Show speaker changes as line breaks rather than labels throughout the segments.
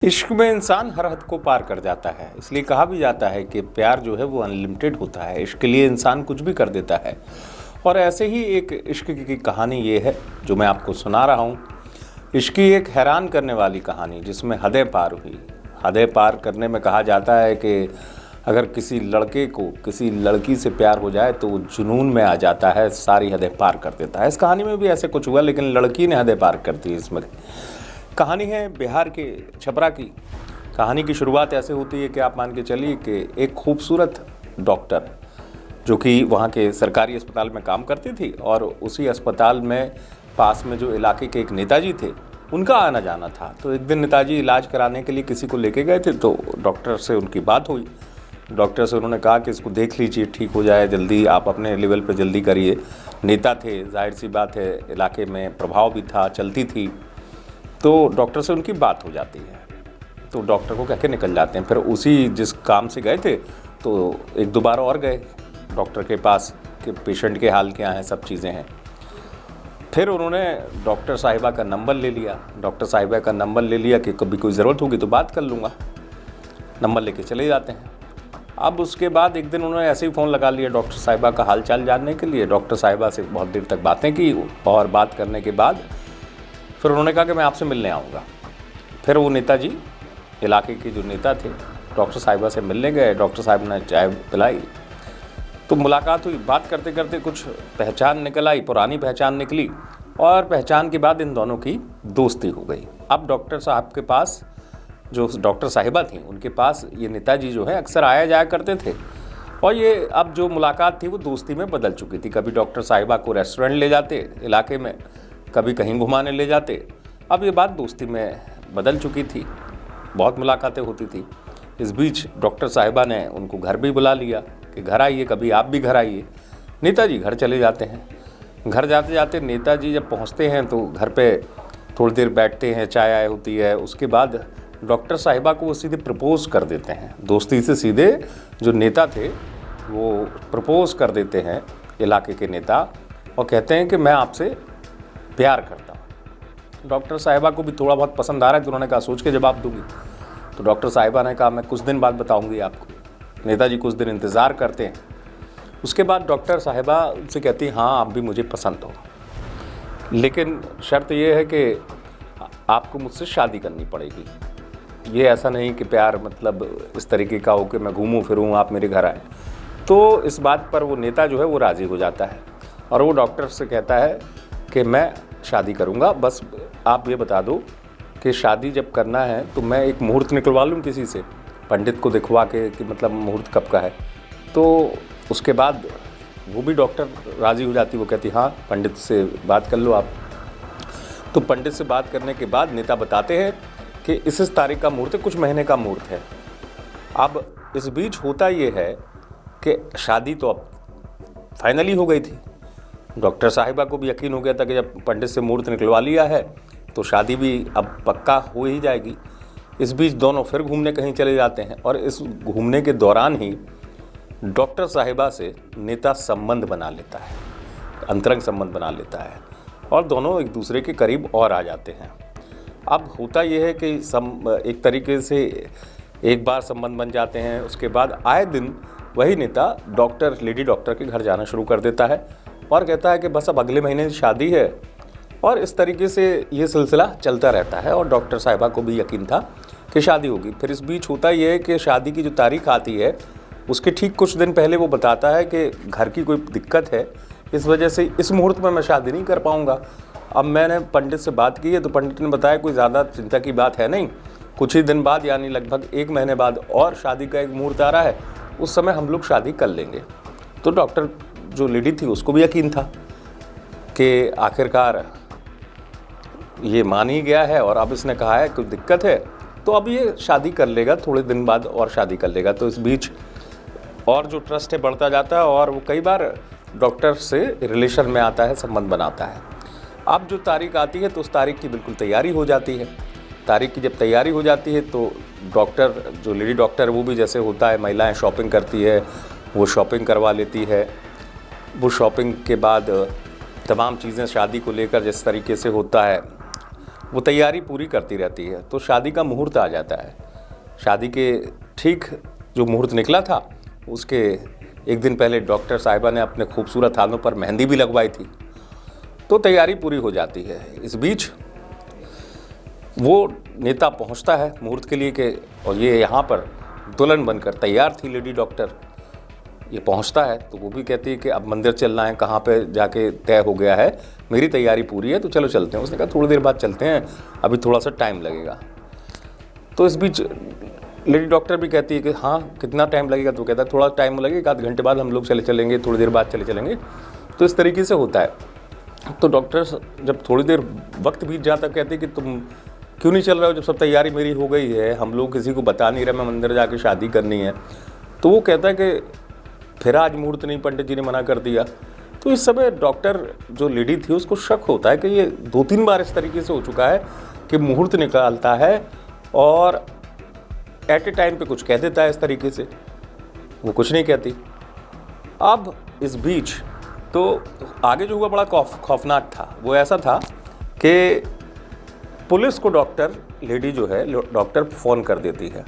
इश्क में इंसान हर हद को पार कर जाता है। इसलिए कहा भी जाता है कि प्यार जो है वो अनलिमिटेड होता है। इश्क के लिए इंसान कुछ भी कर देता है। और ऐसे ही एक इश्क की कहानी ये है जो मैं आपको सुना रहा हूँ। इश्क की एक हैरान करने वाली कहानी जिसमें हदें पार हुई। हदें पार करने में कहा जाता है कि अगर किसी लड़के को किसी लड़की से प्यार हो जाए तो वो जुनून में आ जाता है, सारी हदें पार कर देता है। इस कहानी में भी ऐसे कुछ हुआ, लेकिन लड़की ने हदें पार कर दी। इसमें कहानी है बिहार के छपरा की। कहानी की शुरुआत ऐसे होती है कि आप मान के चलिए कि एक खूबसूरत डॉक्टर जो कि वहाँ के सरकारी अस्पताल में काम करती थी और उसी अस्पताल में पास में जो इलाके के एक नेताजी थे उनका आना जाना था। तो एक दिन नेताजी इलाज कराने के लिए किसी को लेके गए थे, तो डॉक्टर से उनकी बात हुई। डॉक्टर से उन्होंने कहा कि इसको देख लीजिए, ठीक हो जाए जल्दी, आप अपने लेवल पे जल्दी करिए। नेता थे, जाहिर सी बात है, इलाके में प्रभाव भी था, चलती थी। तो डॉक्टर से उनकी बात हो जाती है, तो डॉक्टर को कह के निकल जाते हैं। फिर उसी जिस काम से गए थे तो एक दो बार और गए डॉक्टर के पास कि पेशेंट के हाल क्या हैं, सब चीज़ें हैं। फिर उन्होंने डॉक्टर साहिबा का नंबर ले लिया। डॉक्टर साहिबा का नंबर ले लिया कि कभी कोई ज़रूरत होगी तो बात कर लूँगा। नंबर लेके चले जाते हैं। अब उसके बाद एक दिन उन्होंने ऐसे ही फ़ोन लगा लिया डॉक्टर साहिबा का हाल चाल जानने के लिए। डॉक्टर साहिबा से बहुत देर तक बातें की और बात करने के बाद फिर उन्होंने कहा कि मैं आपसे मिलने आऊँगा। फिर वो नेताजी, इलाके के जो नेता थे, डॉक्टर साहिबा से मिलने गए। डॉक्टर साहब ने चाय पिलाई, तो मुलाकात हुई। बात करते करते कुछ पहचान निकल आई, पुरानी पहचान निकली, और पहचान के बाद इन दोनों की दोस्ती हो गई। अब डॉक्टर साहब के पास, जो डॉक्टर साहिबा थी, उनके पास ये नेताजी जो है अक्सर आया जाया करते थे। और ये अब जो मुलाकात थी वो दोस्ती में बदल चुकी थी। कभी डॉक्टर साहिबा को रेस्टोरेंट ले जाते इलाके में, कभी कहीं घुमाने ले जाते। अब ये बात दोस्ती में बदल चुकी थी, बहुत मुलाकातें होती थी। इस बीच डॉक्टर साहिबा ने उनको घर भी बुला लिया कि घर आइए, कभी आप भी घर आइए। नेताजी घर चले जाते हैं। घर जाते जाते नेताजी जब पहुंचते हैं तो घर पे थोड़ी देर बैठते हैं, चाय आय होती है। उसके बाद डॉक्टर साहिबा को वो सीधे प्रपोज कर देते हैं। दोस्ती से सीधे जो नेता थे वो प्रपोज कर देते हैं, इलाके के नेता, और कहते हैं कि मैं आपसे प्यार करता हूँ। डॉक्टर साहिबा को भी थोड़ा बहुत पसंद आ रहा है, तो उन्होंने कहा सोच के जवाब दूंगी। तो डॉक्टर साहिबा ने कहा मैं कुछ दिन बाद बताऊंगी आपको। नेताजी कुछ दिन इंतज़ार करते हैं। उसके बाद डॉक्टर साहिबा उनसे कहती हैं हाँ, आप भी मुझे पसंद हो, लेकिन शर्त ये है कि आपको मुझसे शादी करनी पड़ेगी। ये ऐसा नहीं कि प्यार मतलब इस तरीके का हो कि मैं घूमूं फिरूं, आप मेरे घर आए। तो इस बात पर वो नेता जो है वो राज़ी हो जाता है और वो डॉक्टर से कहता है कि मैं शादी करूंगा, बस आप ये बता दो कि शादी जब करना है तो मैं एक मुहूर्त निकलवा लूँ किसी से, पंडित को दिखवा के कि मतलब मुहूर्त कब का है। तो उसके बाद वो भी डॉक्टर राज़ी हो जाती। वो कहती हाँ, पंडित से बात कर लो आप। तो पंडित से बात करने के बाद नेता बताते हैं कि इस तारीख का मुहूर्त है, कुछ महीने का मुहूर्त है। अब इस बीच होता ये है कि शादी तो अब फाइनली हो गई थी। डॉक्टर साहिबा को भी यकीन हो गया था कि जब पंडित से मुहूर्त निकलवा लिया है तो शादी भी अब पक्का हो ही जाएगी। इस बीच दोनों फिर घूमने कहीं चले जाते हैं और इस घूमने के दौरान ही डॉक्टर साहिबा से नेता संबंध बना लेता है, अंतरंग संबंध बना लेता है, और दोनों एक दूसरे के करीब और आ जाते हैं। अब होता यह है कि एक तरीके से एक बार संबंध बन जाते हैं। उसके बाद आए दिन वही नेता लेडी डॉक्टर के घर जाना शुरू कर देता है और कहता है कि बस अब अगले महीने शादी है। और इस तरीके से ये सिलसिला चलता रहता है और डॉक्टर साहिबा को भी यकीन था कि शादी होगी। फिर इस बीच होता ये है कि शादी की जो तारीख आती है उसके ठीक कुछ दिन पहले वो बताता है कि घर की कोई दिक्कत है, इस वजह से इस मुहूर्त में मैं शादी नहीं कर पाऊँगा। अब मैंने पंडित से बात की है तो पंडित ने बताया कोई ज़्यादा चिंता की बात है नहीं, कुछ ही दिन बाद यानी लगभग एक महीने बाद और शादी का एक मुहूर्त आ रहा है, उस समय हम लोग शादी कर लेंगे। तो डॉक्टर जो लेडी थी उसको भी यकीन था कि आखिरकार ये मान ही गया है और अब इसने कहा है कोई दिक्कत है तो अब ये शादी कर लेगा, थोड़े दिन बाद और शादी कर लेगा। तो इस बीच और जो ट्रस्ट है बढ़ता जाता है और वो कई बार डॉक्टर से रिलेशन में आता है, संबंध बनाता है। अब जो तारीख आती है तो उस तारीख की बिल्कुल तैयारी हो जाती है। तारीख की जब तैयारी हो जाती है तो डॉक्टर, जो लेडी डॉक्टर, वो भी जैसे होता है महिलाएं शॉपिंग करती है, वो शॉपिंग करवा लेती है। वो शॉपिंग के बाद तमाम चीज़ें शादी को लेकर जिस तरीके से होता है वो तैयारी पूरी करती रहती है। तो शादी का मुहूर्त आ जाता है। शादी के ठीक जो मुहूर्त निकला था उसके एक दिन पहले डॉक्टर साहिबा ने अपने खूबसूरत हाथों पर मेहंदी भी लगवाई थी। तो तैयारी पूरी हो जाती है। इस बीच वो नेता पहुंचता है मुहूर्त के लिए कि, और ये यहाँ पर दुल्हन बनकर तैयार थी लेडी डॉक्टर। ये पहुंचता है तो वो भी कहती है कि अब मंदिर चलना है, कहाँ पे जाके तय हो गया है, मेरी तैयारी पूरी है तो चलो चलते हैं। उसने कहा थोड़ी देर बाद चलते हैं, अभी थोड़ा सा टाइम लगेगा। तो इस बीच लेडी डॉक्टर भी कहती है कि हाँ कितना टाइम लगेगा, तो कहता है थोड़ा टाइम लगेगा, आध घंटे बाद हम लोग चले चलेंगे, थोड़ी देर बाद चले चलेंगे। तो इस तरीके से होता है। तो डॉक्टर जब थोड़ी देर वक्त बीत जाता कहते कि तुम क्यों नहीं चल रहे हो, जब सब तैयारी मेरी हो गई है, हम लोग किसी को बता नहीं रहे मैं मंदिर जाके शादी करनी है। तो वो कहता है कि फिर आज मुहूर्त नहीं, पंडित जी ने मना कर दिया। तो इस समय डॉक्टर जो लेडी थी उसको शक होता है कि ये 2-3 बार इस तरीके से हो चुका है कि मुहूर्त निकालता है और एट ए टाइम पे कुछ कह देता है इस तरीके से, वो कुछ नहीं कहती। अब इस बीच तो आगे जो हुआ बड़ा खौफनाक था। वो ऐसा था कि पुलिस को डॉक्टर लेडी जो है डॉक्टर फ़ोन कर देती है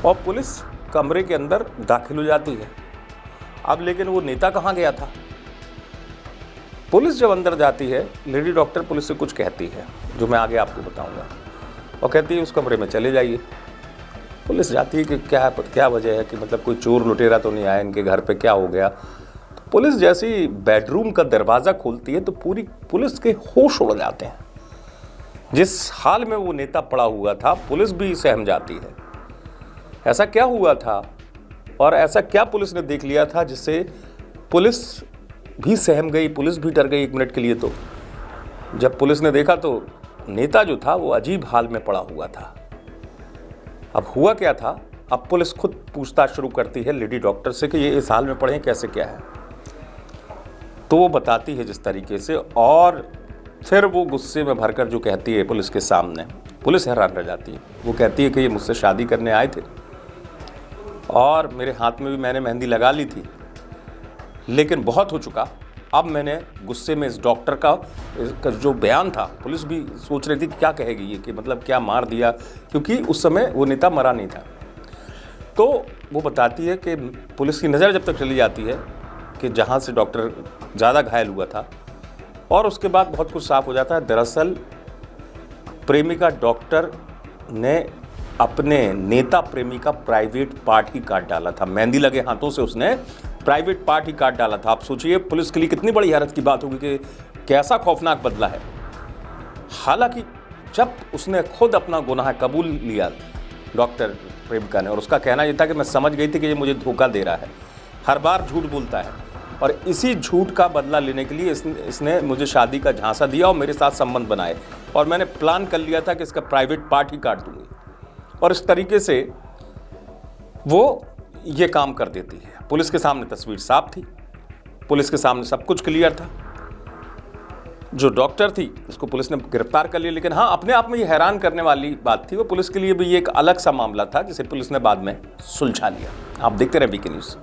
और पुलिस कमरे के अंदर दाखिल हो जाती है। अब लेकिन वो नेता कहाँ गया था? पुलिस जब अंदर जाती है, लेडी डॉक्टर पुलिस से कुछ कहती है जो मैं आगे आपको बताऊंगा, और कहती है उस कमरे में चले जाइए। पुलिस जाती है कि क्या वजह है, कि मतलब कोई चोर लुटेरा तो नहीं आया इनके घर पे, क्या हो गया। तो पुलिस जैसे ही बेडरूम का दरवाज़ा खोलती है तो पूरी पुलिस के होश उड़ जाते हैं। जिस हाल में वो नेता पड़ा हुआ था पुलिस भी सहम जाती है। ऐसा क्या हुआ था और ऐसा क्या पुलिस ने देख लिया था जिससे पुलिस भी सहम गई, पुलिस भी डर गई 1 मिनट के लिए। तो जब पुलिस ने देखा तो नेता जो था वो अजीब हाल में पड़ा हुआ था। अब हुआ क्या था, अब पुलिस खुद पूछताछ शुरू करती है लेडी डॉक्टर से कि ये इस हाल में पड़े हैं, कैसे क्या है। तो वो बताती है जिस तरीके से, और फिर वो गुस्से में भरकर जो कहती है पुलिस के सामने, पुलिस हैरान रह जाती है। वो कहती है कि ये मुझसे शादी करने आए थे और मेरे हाथ में भी मैंने मेहंदी लगा ली थी, लेकिन बहुत हो चुका। अब मैंने गुस्से में इस डॉक्टर का जो बयान था, पुलिस भी सोच रही थी कि क्या कहेगी ये, कि मतलब क्या मार दिया, क्योंकि उस समय वो नेता मरा नहीं था। तो वो बताती है कि पुलिस की नज़र जब तक चली जाती है कि जहाँ से डॉक्टर ज़्यादा घायल हुआ था, और उसके बाद बहुत कुछ साफ हो जाता है। दरअसल प्रेमिका डॉक्टर ने अपने नेता प्रेमी का प्राइवेट पार्ट ही काट डाला था। मेहंदी लगे हाथों से उसने प्राइवेट पार्ट ही काट डाला था। आप सोचिए पुलिस के लिए कितनी बड़ी हैरत की बात होगी कि कैसा खौफनाक बदला है। हालांकि जब उसने खुद अपना गुनाह कबूल लिया डॉक्टर प्रेमिका ने, और उसका कहना यह था कि मैं समझ गई थी कि ये मुझे धोखा दे रहा है, हर बार झूठ बोलता है, और इसी झूठ का बदला लेने के लिए इसने मुझे शादी का झांसा दिया और मेरे साथ संबंध बनाए, और मैंने प्लान कर लिया था कि इसका प्राइवेट पार्ट ही काट दूंगी। और इस तरीके से वो ये काम कर देती है। पुलिस के सामने तस्वीर साफ थी, पुलिस के सामने सब कुछ क्लियर था। जो डॉक्टर थी उसको पुलिस ने गिरफ्तार कर लिया, लेकिन हाँ, अपने आप में ये हैरान करने वाली बात थी, वो पुलिस के लिए भी ये एक अलग सा मामला था जिसे पुलिस ने बाद में सुलझा लिया। आप देखते रहे वीके न्यूज़।